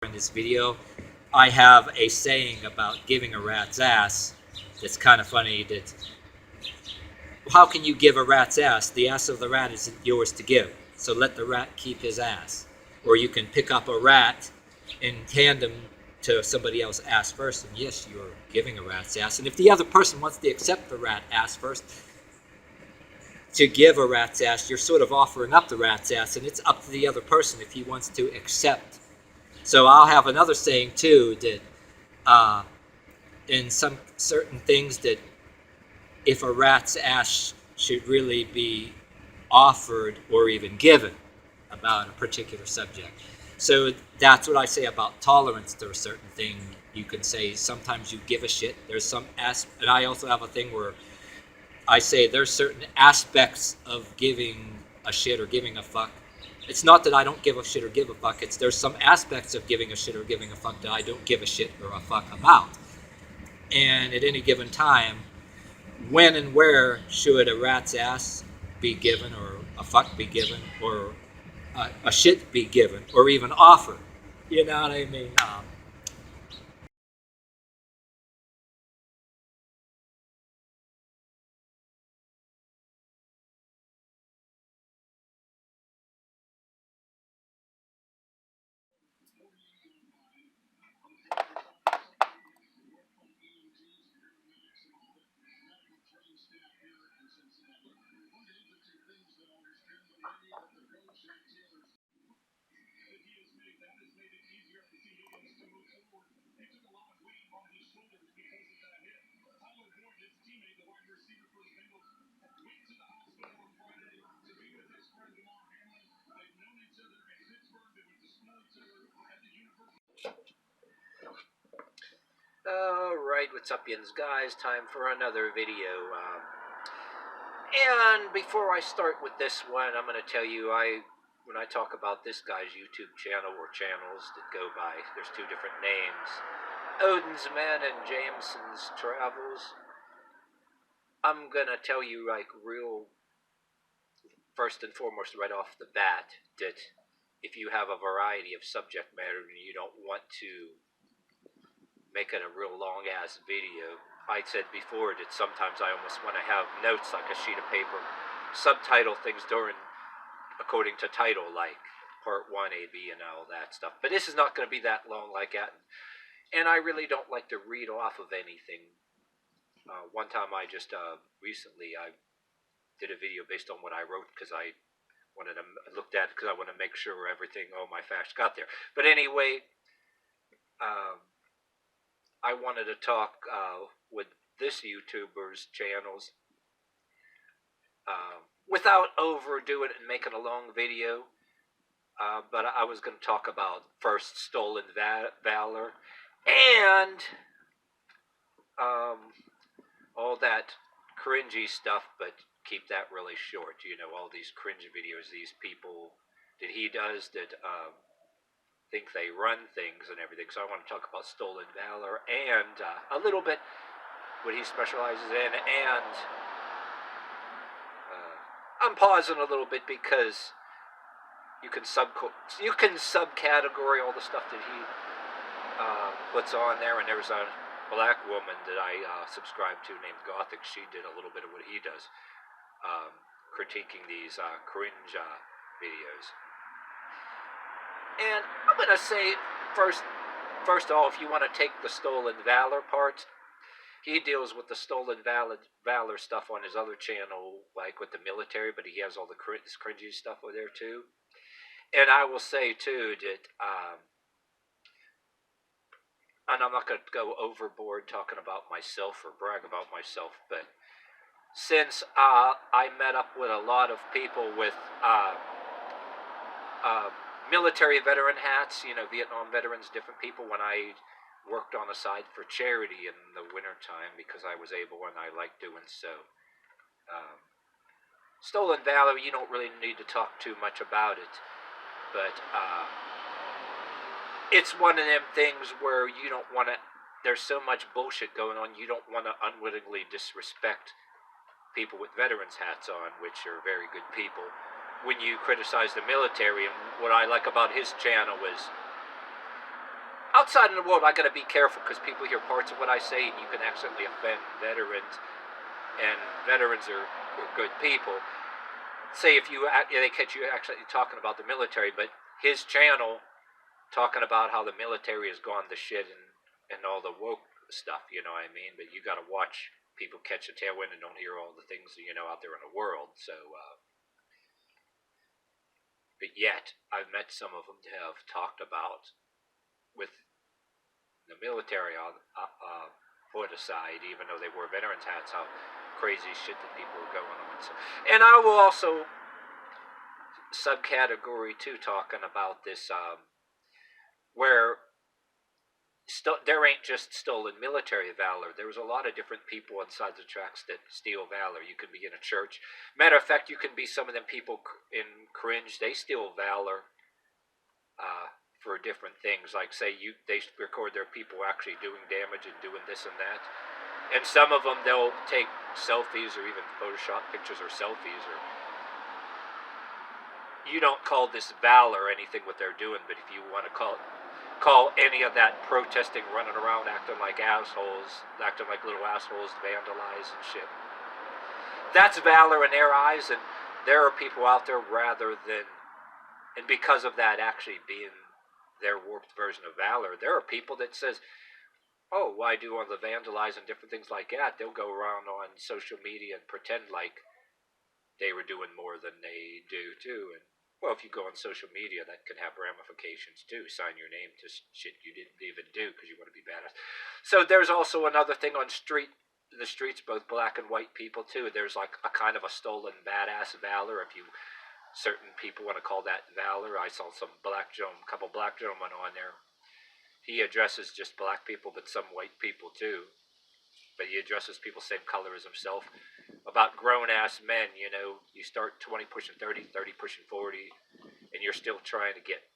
in this video, I have a saying about giving a rat's ass that's kind of funny. That how can you give a rat's ass? The ass of the rat isn't yours to give, so let the rat keep his ass. Or you can pick up a rat and hand him to somebody else's ass first, and yes, you're giving a rat's ass. And if the other person wants to accept the rat ass first, to give a rat's ass, you're sort of offering up the rat's ass, and it's up to the other person if he wants to accept. So I'll have another saying too, that in some certain things, that if a rat's ass should really be offered or even given about a particular subject. So that's what I say about tolerance to a certain thing. You can say sometimes you give a shit. There's some and I also have a thing where I say there's certain aspects of giving a shit or giving a fuck. It's not that I don't give a shit or give a fuck. It's there's some aspects of giving a shit or giving a fuck that I don't give a shit or a fuck about. And at any given time, when and where should a rat's ass be given, or a fuck be given, or a shit be given, or even offered? You know what I mean? Alright, what's up, yins guys? Time for another video. And before I start with this one, I'm going to tell you, when I talk about this guy's YouTube channel, or channels that go by, there's two different names, Odins and Jamesons Travels. I'm going to tell you, like, real, first and foremost, right off the bat, that if you have a variety of subject matter and you don't want to make it a real long ass video, I said before that sometimes I almost want to have notes, like a sheet of paper, subtitle things according to title, like part 1, A, B, and all that stuff. But this is not going to be that long like that. And I really don't like to read off of anything. One time I just, recently, I did a video based on what I wrote, because I looked at it because I want to make sure everything, all my facts got there. But anyway, I wanted to talk with this YouTuber's channels without overdoing it and making a long video. But I was going to talk about first stolen valor and all that cringy stuff, but keep that really short. You know, all these cringe videos, these people that he does that think they run things and everything. So I want to talk about stolen valor and a little bit what he specializes in. And I'm pausing a little bit because you can subcategory all the stuff that he puts on there. And there's a black woman that I subscribe to named Gothic. She did a little bit of what he does, critiquing these cringe videos. And I'm going to say, first of all, if you want to take the stolen valor part, he deals with the stolen valor stuff on his other channel, like with the military, but he has all the cringy stuff over there too. And I will say too that, and I'm not going to go overboard talking about myself or brag about myself, but since I met up with a lot of people with military veteran hats, you know, Vietnam veterans, different people, when I worked on the side for charity in the wintertime, because I was able and I liked doing so. Stolen valor, you don't really need to talk too much about it, but it's one of them things where you don't want to, there's so much bullshit going on, you don't want to unwittingly disrespect people with veterans hats on, which are very good people, when you criticize the military. And what I like about his channel is outside in the world, I got to be careful because people hear parts of what I say, and you can accidentally offend veterans, and veterans are good people. Say if they catch you actually talking about the military, but his channel talking about how the military has gone to shit and all the woke stuff, you know what I mean? But you got to watch people catch a tailwind and don't hear all the things, you know, out there in the world. So, but yet I've met some of them to have talked about with the military on put aside, even though they wore veterans hats, how crazy shit that people were going on. So, and I will also subcategory 2 talking about this where there ain't just stolen military valor. There was a lot of different people inside the tracks that steal valor. You can be in a church. Matter of fact, you can be some of them people in cringe. They steal valor for different things. Like say they record their people actually doing damage and doing this and that. And some of them they'll take selfies or even Photoshop pictures or selfies or. You don't call this valor or anything what they're doing, but if you want to call any of that protesting, running around, acting like assholes, acting like little assholes, vandalize and shit. That's valor in their eyes, and there are people out there rather than, and because of that actually being their warped version of valor, there are people that says, oh, why do all the vandalize and different things like that? They'll go around on social media and pretend like they were doing more than they do too, and well, if you go on social media, that can have ramifications too. Sign your name to shit you didn't even do because you want to be badass. So there's also another thing on the streets, both black and white people too. There's like a kind of a stolen badass valor. If you certain people want to call that valor, I saw some couple black gentlemen on there. He addresses just black people, but some white people too. But he addresses people same color as himself. About grown-ass men, you know, you start 20 pushing 30, 30 pushing 40, and you're still trying to get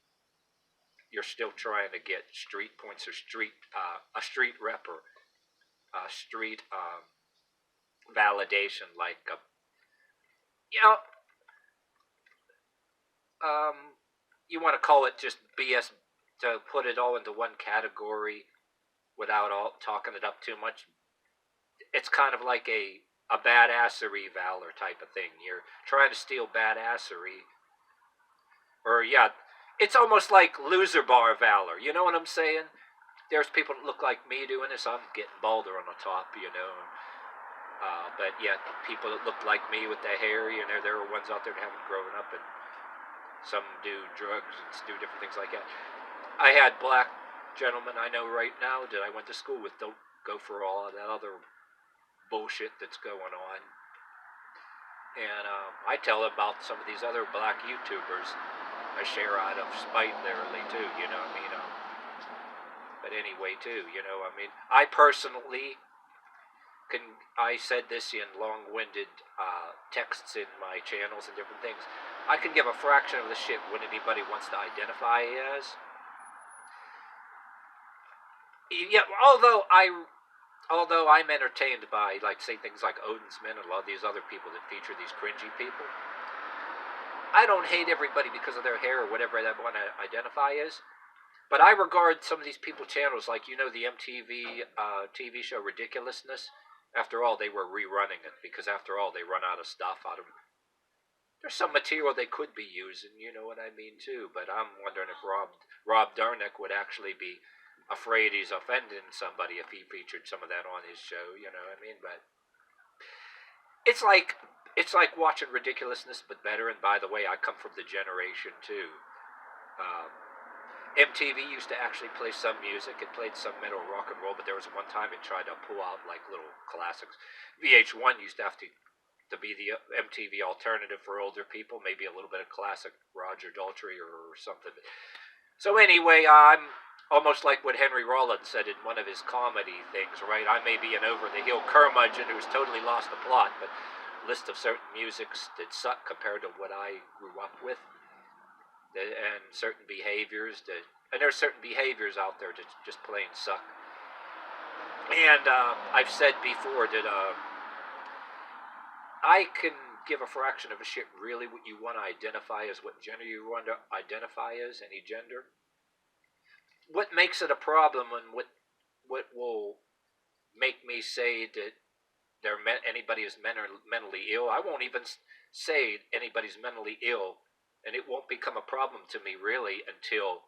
street points or a street rep or a street validation, like you know, you want to call it just BS to put it all into one category without all talking it up too much. It's kind of like a badassery valor type of thing. You're trying to steal badassery. Or, yeah, it's almost like loser bar valor. You know what I'm saying? There's people that look like me doing this. I'm getting balder on the top, you know. But, yeah, people that look like me with the hair, you know, there are ones out there that haven't grown up. And some do drugs and do different things like that. I had black gentlemen I know right now that I went to school with don't go for all of that other bullshit that's going on, and I tell about some of these other black YouTubers I share out of spite literally too, you know what I mean, but anyway too, you know, I mean, I personally I said this in long-winded texts in my channels and different things, I can give a fraction of the shit what anybody wants to identify as. Yeah, although I'm entertained by, like, say, things like Odins men and a lot of these other people that feature these cringy people, I don't hate everybody because of their hair or whatever they want to identify as, but I regard some of these people channels like, you know, the MTV TV show Ridiculousness. After all, they were rerunning it because, after all, they run out of stuff. There's some material they could be using, you know what I mean, too, but I'm wondering if Rob Darnick would actually be afraid he's offending somebody if he featured some of that on his show, you know what I mean? But it's like watching Ridiculousness, but better. And by the way, I come from the generation too. MTV used to actually play some music. It played some metal, rock and roll, but there was one time it tried to pull out like little classics. VH1 used to have to be the MTV alternative for older people, maybe a little bit of classic Roger Daltrey or something. So anyway, I'm almost like what Henry Rollins said in one of his comedy things, right? I may be an over-the-hill curmudgeon who's totally lost the plot, but a list of certain musics that suck compared to what I grew up with, and certain behaviors and there's certain behaviors out there that just plain suck. And I've said before that I can give a fraction of a shit really what you want to identify as, what gender you want to identify as, any gender. what makes it a problem, and what will make me say that anybody is mentally ill. I won't even say anybody's mentally ill, and it won't become a problem to me really until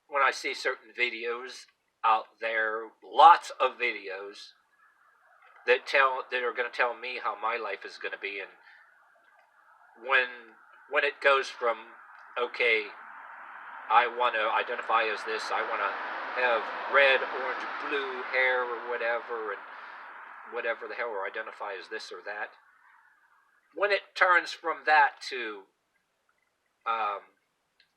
when I see certain videos out there, lots of videos that are going to tell me how my life is going to be, and when it goes from, okay, I want to identify as this, I want to have red, orange, blue hair or whatever, and whatever the hell, or identify as this or that. When it turns from that to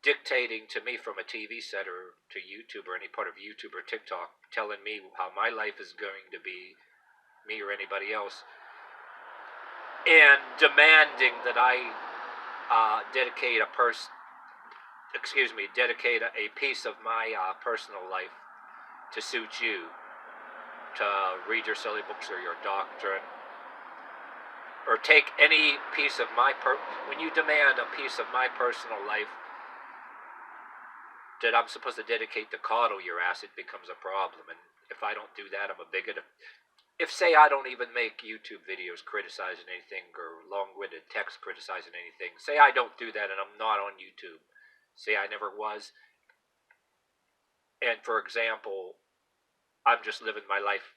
dictating to me from a TV set or to YouTube or any part of YouTube or TikTok, telling me how my life is going to be, me or anybody else, and demanding that I dedicate a piece of my personal life to suit you, to read your silly books or your doctrine, or take any piece of when you demand a piece of my personal life that I'm supposed to dedicate to coddle your ass, it becomes a problem. And if I don't do that, I'm a bigot. If, say, I don't even make YouTube videos criticizing anything or long-winded text criticizing anything, say I don't do that and I'm not on YouTube, say I never was, and for example, I'm just living my life,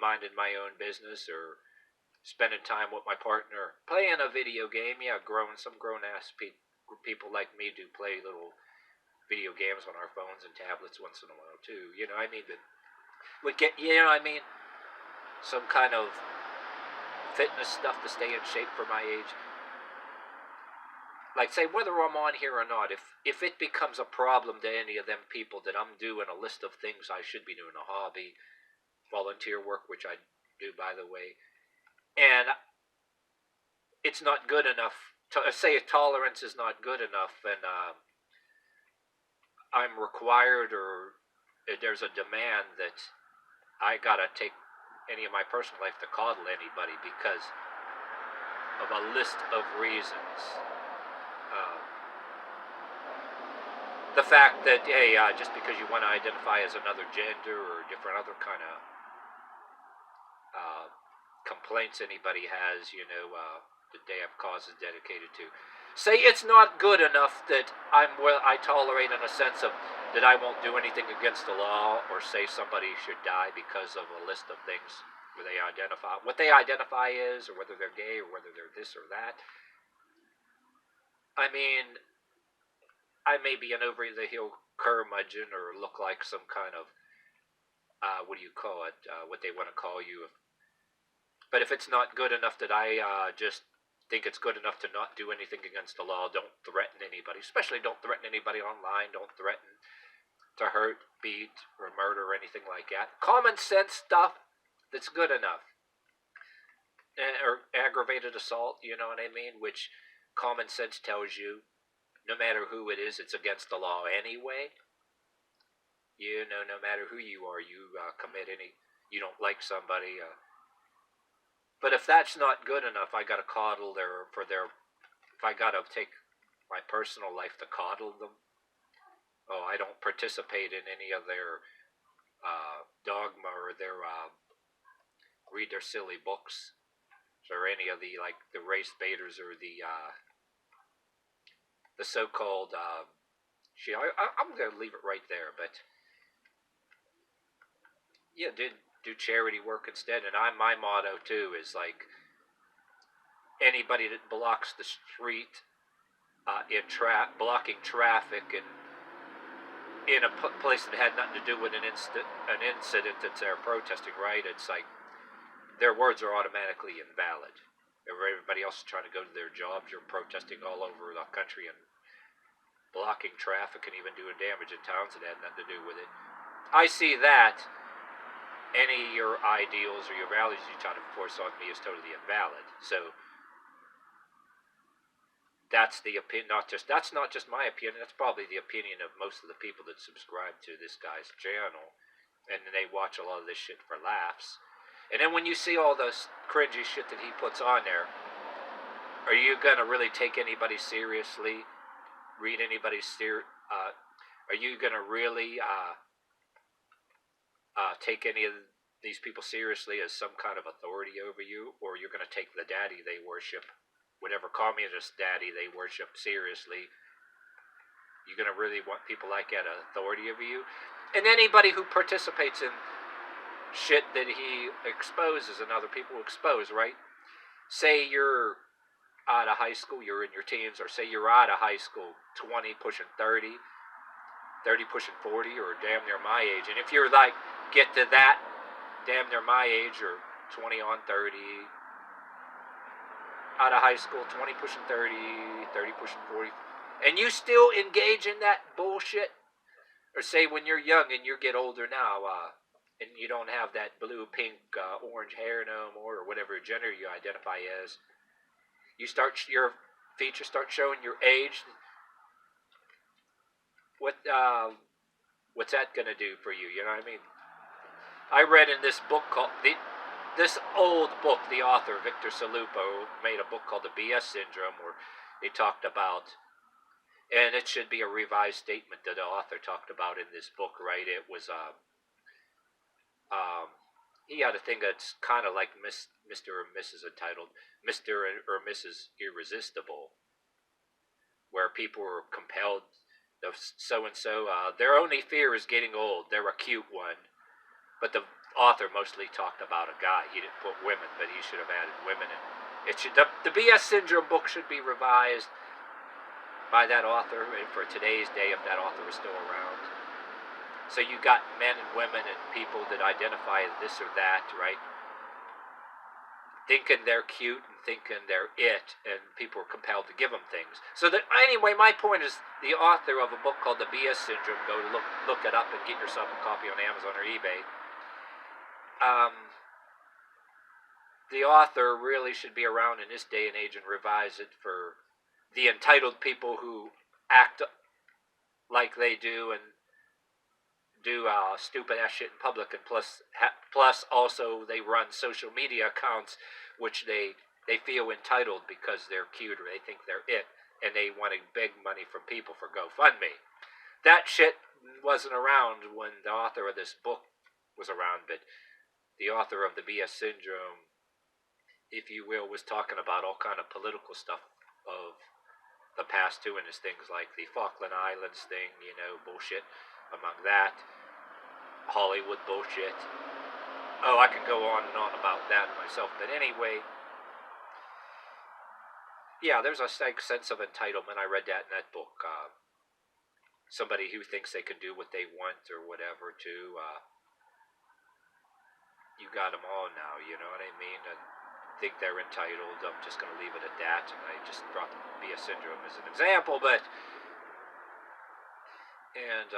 minding my own business, or spending time with my partner, playing a video game. Yeah, some grown-ass people like me do play little video games on our phones and tablets once in a while too. You know what I mean? That would get, you know what I mean? Some kind of fitness stuff to stay in shape for my age. Like, say, whether I'm on here or not, if it becomes a problem to any of them people that I'm doing a list of things I should be doing, a hobby, volunteer work, which I do, by the way, and it's not good enough, say tolerance is not good enough, and I'm required, or there's a demand that I gotta take any of my personal life to coddle anybody because of a list of reasons. The fact that, hey, just because you want to identify as another gender or different other kind of complaints anybody has, that they have causes dedicated to. Say it's not good enough that I tolerate in a sense of that I won't do anything against the law, or say somebody should die because of a list of things where they identify what they identify is, or whether they're gay, or whether they're this or that. I mean, I may be an over-the-hill curmudgeon or look like some kind of, what do you call it, what they want to call you. But if it's not good enough that I just think it's good enough to not do anything against the law, don't threaten anybody, especially don't threaten anybody online, don't threaten to hurt, beat, or murder, or anything like that. Common sense stuff that's good enough. Or aggravated assault, you know what I mean? Which common sense tells you, no matter who it is, it's against the law anyway. No matter who you are, you you don't like somebody. But if that's not good enough, I gotta coddle if I gotta take my personal life to coddle them. Oh, I don't participate in any of their dogma, or their read their silly books, or any of the race baiters, or the so-called I'm gonna leave it right there. But yeah, do charity work instead. And my motto too is anybody that blocks the street blocking traffic, and in a place that had nothing to do with an incident that they're protesting, right? It's like their words are automatically invalid. Everybody else is trying to go to their jobs. You're protesting all over the country and blocking traffic and even doing damage in towns that had nothing to do with it. I see that any of your ideals or your values you try to force on me is totally invalid. So that's the opinion. That's not just my opinion. That's probably the opinion of most of the people that subscribe to this guy's channel, and they watch a lot of this shit for laughs. And then when you see all this cringy shit that he puts on there, are you gonna really take anybody seriously? Read anybody's Are you going to really take any of these people seriously as some kind of authority over you, or you're going to take the daddy they worship, whatever communist daddy they worship, seriously? You're going to really want people like that authority over you? And anybody who participates in shit that he exposes and other people expose, right? Say you're out of high school, you're in your teens, or say you're out of high school, 20 pushing 30, 30 pushing 40, or damn near my age. And if you're like, get to that damn near my age, or 20 on 30, out of high school, 20 pushing 30, 30 pushing 40, and you still engage in that bullshit, or say when you're young and you get older now, and you don't have that blue, pink, orange hair no more, or whatever gender you identify as, you start, your features start showing your age. What's that gonna do for you? You know what I mean? I read in this book called this old book, the author Victor Salupo made a book called The BS Syndrome, where he talked about, and it should be a revised statement that the author talked about in this book, right? It was he had a thing that's kind of like Mr. or Mrs. Entitled, Mr. or Mrs. Irresistible, where people were compelled, so and so, their only fear is getting old. They're a cute one, but the author mostly talked about a guy. He didn't put women, but he should have added women. And it should, the BS Syndrome book should be revised by that author for today's day, if that author is still around. So you got men and women and people that identify as this or that, right? Thinking they're cute and thinking they're it, and people are compelled to give them things. So that, anyway, my point is, the author of a book called The BS Syndrome, go look it up and get yourself a copy on Amazon or eBay. The author really should be around in this day and age and revise it for the entitled people who act like they do and do stupid ass shit in public, and plus also they run social media accounts which they feel entitled because they're cute, or they think they're it, and they want to beg money from people for GoFundMe. That shit wasn't around when the author of this book was around, but the author of the BS Syndrome, if you will, was talking about all kind of political stuff of the past too, and his things like the Falkland Islands thing, you know, bullshit among that, Hollywood bullshit. Oh, I can go on and on about that myself, but anyway, yeah, there's a sense of entitlement. I read that in that book. Somebody who thinks they can do what they want or whatever too. You got them all now, you know what I mean? And think they're entitled. I'm just going to leave it at that. And I just brought the BS Syndrome as an example, but, and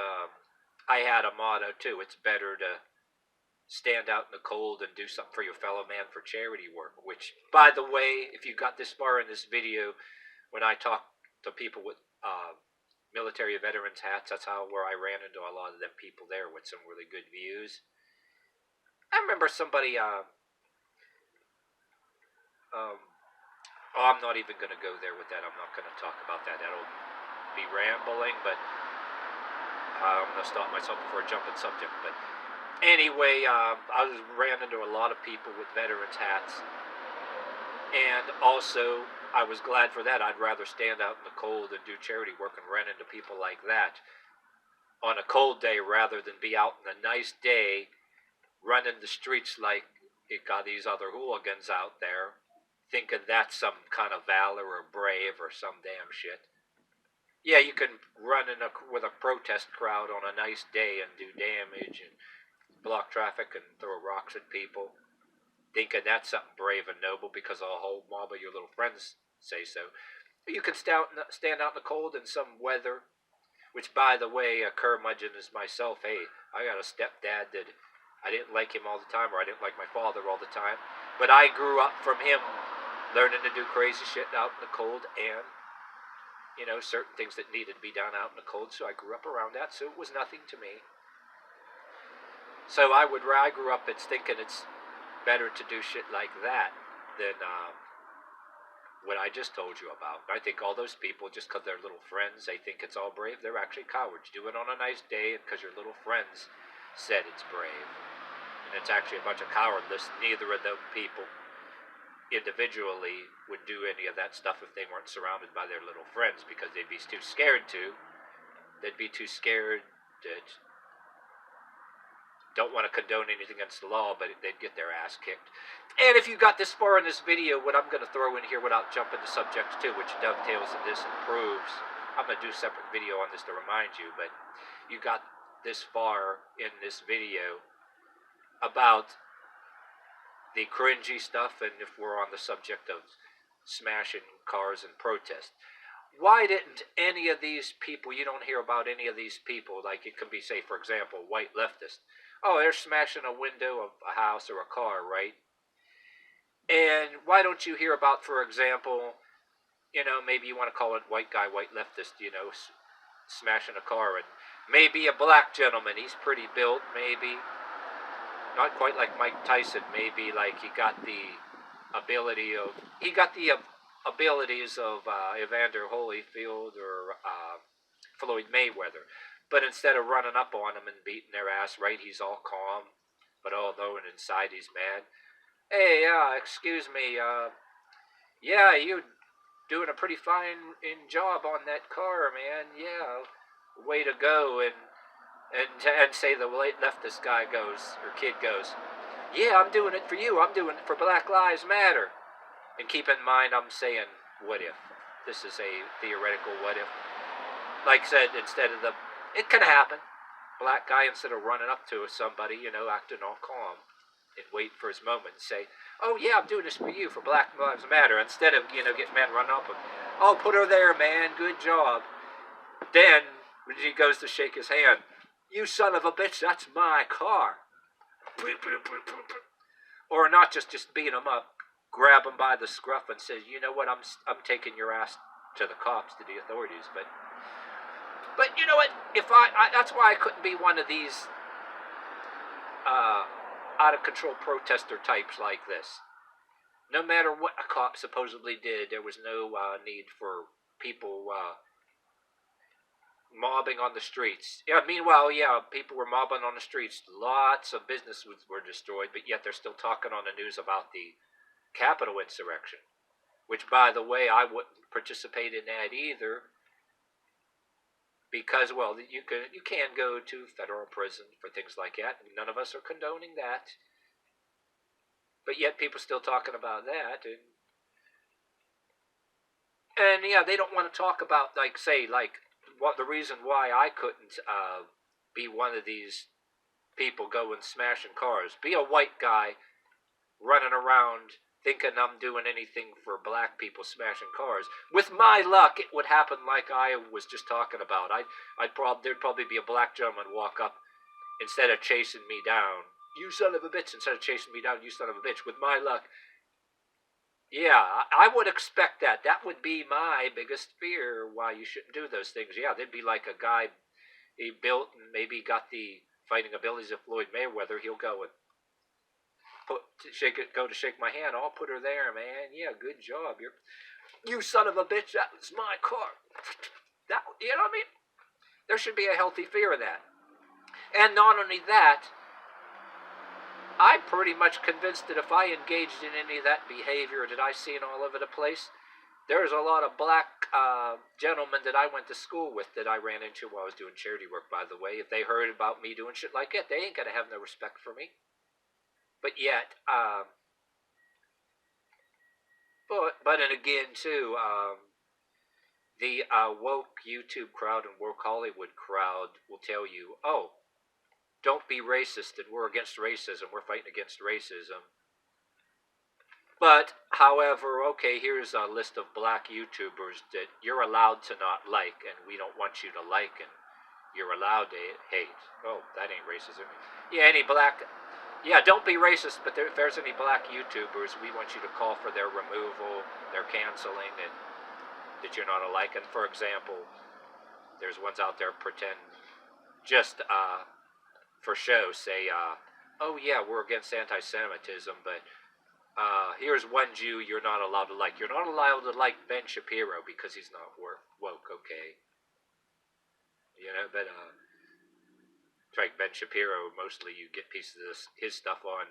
I had a motto too. It's better to stand out in the cold and do something for your fellow man for charity work, which, by the way, if you got this far in this video, when I talk to people with military veterans hats, that's where I ran into a lot of them people there with some really good views. I remember somebody, I'm not even going to go there with that. I'm not going to talk about that. That'll be rambling, but I'm going to stop myself before I jump in subject. But anyway, I ran into a lot of people with veterans hats, and also I was glad for that. I'd rather stand out in the cold and do charity work and run into people like that on a cold day rather than be out in a nice day running the streets like it got these other hooligans out there, thinking that's some kind of valor or brave or some damn shit. Yeah, you can run with a protest crowd on a nice day and do damage and block traffic and throw rocks at people, thinking that's something brave and noble because a whole mob of your little friends say so. You can stand out in the cold in some weather, which, by the way, a curmudgeon is myself. Hey, I got a stepdad that I didn't like him all the time, or I didn't like my father all the time, but I grew up from him learning to do crazy shit out in the cold, and, you know, certain things that needed to be done out in the cold, so I grew up around that, so it was nothing to me. So I grew up thinking it's better to do shit like that than what I just told you about. I think all those people, just because they're little friends, they think it's all brave. They're actually cowards. Do it on a nice day because your little friends said it's brave. And it's actually a bunch of cowardice. Neither of them people individually would do any of that stuff if they weren't surrounded by their little friends, because they'd be too scared to. They'd be too scared that don't want to condone anything against the law, but they'd get their ass kicked. And if you got this far in this video, what I'm going to throw in here without jumping to subjects too, which dovetails in this and proves, I'm going to do a separate video on this to remind you, but you got this far in this video about the cringy stuff, and if we're on the subject of smashing cars and protest. Why didn't any of these people, you don't hear about any of these people, like it could be, say, for example, white leftists. Oh, they're smashing a window of a house or a car, right? And why don't you hear about, for example, maybe you want to call it white guy, white leftist, smashing a car, and maybe a black gentleman, he's pretty built, maybe. Not quite like Mike Tyson, maybe like he got the abilities of Evander Holyfield or Floyd Mayweather. But instead of running up on them and beating their ass, right, he's all calm, but although inside he's mad. Hey, excuse me, yeah, you're doing a pretty fine job on that car, man. Yeah, way to go. And say the leftist guy goes, or kid goes, yeah, I'm doing it for you. I'm doing it for Black Lives Matter. And keep in mind, I'm saying, what if? This is a theoretical what if. Like I said, it could happen. Black guy, instead of running up to somebody, acting all calm and wait for his moment and say, oh yeah, I'm doing this for you, for Black Lives Matter. Instead of, getting men run up and, oh, put her there, man, good job. Then, when he goes to shake his hand, you son of a bitch, that's my car. Or not just beat him up, grab him by the scruff and says, you know what, I'm taking your ass to the cops, to the authorities. But you know what, if that's why I couldn't be one of these out of control protester types like this. No matter what a cop supposedly did, there was no need for people mobbing on the streets. Yeah, meanwhile, people were mobbing on the streets. Lots of businesses were destroyed, but yet they're still talking on the news about the Capitol insurrection. Which, by the way, I wouldn't participate in that either. Because, well, you can go to federal prison for things like that. None of us are condoning that. But yet people still talking about that. And yeah, they don't want to talk about, what the reason why I couldn't be one of these people going smashing cars. Be a white guy running around thinking I'm doing anything for black people smashing cars. With my luck, it would happen like I was just talking about. There'd probably be a black gentleman walk up instead of chasing me down. You son of a bitch. Instead of chasing me down, you son of a bitch. With my luck, yeah, I would expect that. That would be my biggest fear, why you shouldn't do those things. Yeah, they'd be like a guy he built and maybe got the fighting abilities of Floyd Mayweather. He'll go and go to shake my hand. I'll put her there, man. Yeah, good job. You son of a bitch, that was my car. That, you know what I mean? There should be a healthy fear of that. And not only that, I'm pretty much convinced that if I engaged in any of that behavior that I seen all over the place, there's a lot of black gentlemen that I went to school with that I ran into while I was doing charity work, by the way. If they heard about me doing shit like that, they ain't gonna have no respect for me. But yet, but and again too, the woke YouTube crowd and woke Hollywood crowd will tell you, oh, don't be racist, and we're against racism, we're fighting against racism. But, however, okay, here's a list of black YouTubers that you're allowed to not like, and we don't want you to like, and you're allowed to hate. Oh, that ain't racism. Yeah, don't be racist, but if there's any black YouTubers, we want you to call for their removal, their canceling, and that you're not alike. And for example, there's ones out there pretend just for show say, oh yeah, we're against anti-Semitism, but Here's one Jew you're not allowed to like. You're not allowed to like Ben Shapiro because he's not woke. Okay, but like Ben Shapiro, mostly you get pieces of his stuff on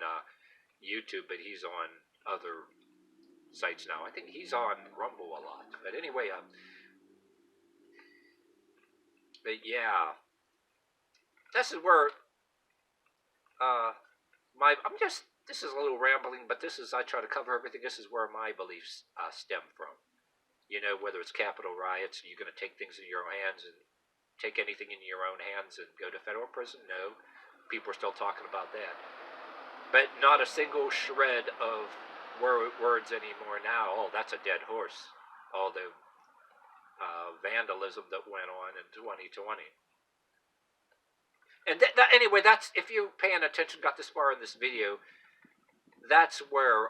YouTube, but he's on other sites now. I think he's on Rumble a lot. But anyway, but yeah, this is where this is a little rambling, but I try to cover everything. This is where my beliefs stem from. Whether it's Capitol riots, you're going to take things in your own hands and take anything in your own hands and go to federal prison? No. People are still talking about that. But not a single shred of words anymore now. Oh, that's a dead horse. All the vandalism that went on in 2020. And anyway, that's, if you're paying attention, got this far in this video, that's where,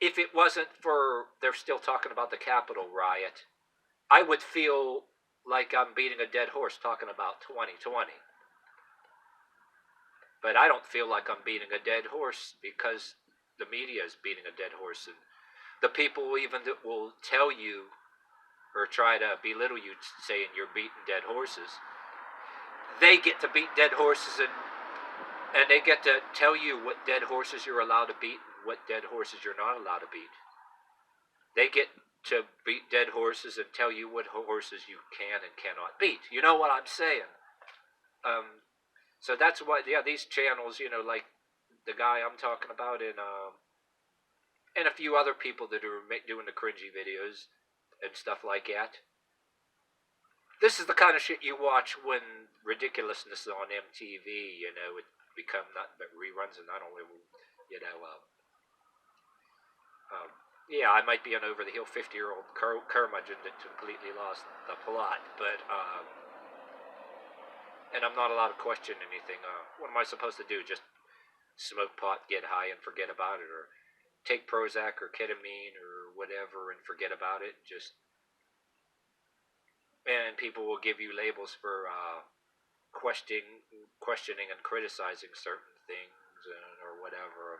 if it wasn't for, they're still talking about the Capitol riot, I would feel like I'm beating a dead horse talking about 2020. But I don't feel like I'm beating a dead horse because the media is beating a dead horse. And the people even that will tell you or try to belittle you saying you're beating dead horses, they get to beat dead horses and they get to tell you what dead horses you're allowed to beat and what dead horses you're not allowed to beat. They get to beat dead horses and tell you what horses you can and cannot beat. You know what I'm saying? So that's why, these channels, like the guy I'm talking about, and a few other people that are doing the cringy videos and stuff like that. This is the kind of shit you watch when ridiculousness on MTV, it become nothing but reruns, and I don't know, I might be an over-the-hill 50-year-old curmudgeon that completely lost the plot, but, and I'm not allowed to question anything. What am I supposed to do? Just smoke pot, get high, and forget about it? Or take Prozac or ketamine or whatever and forget about it? And people will give you labels for questioning and criticizing certain things or whatever.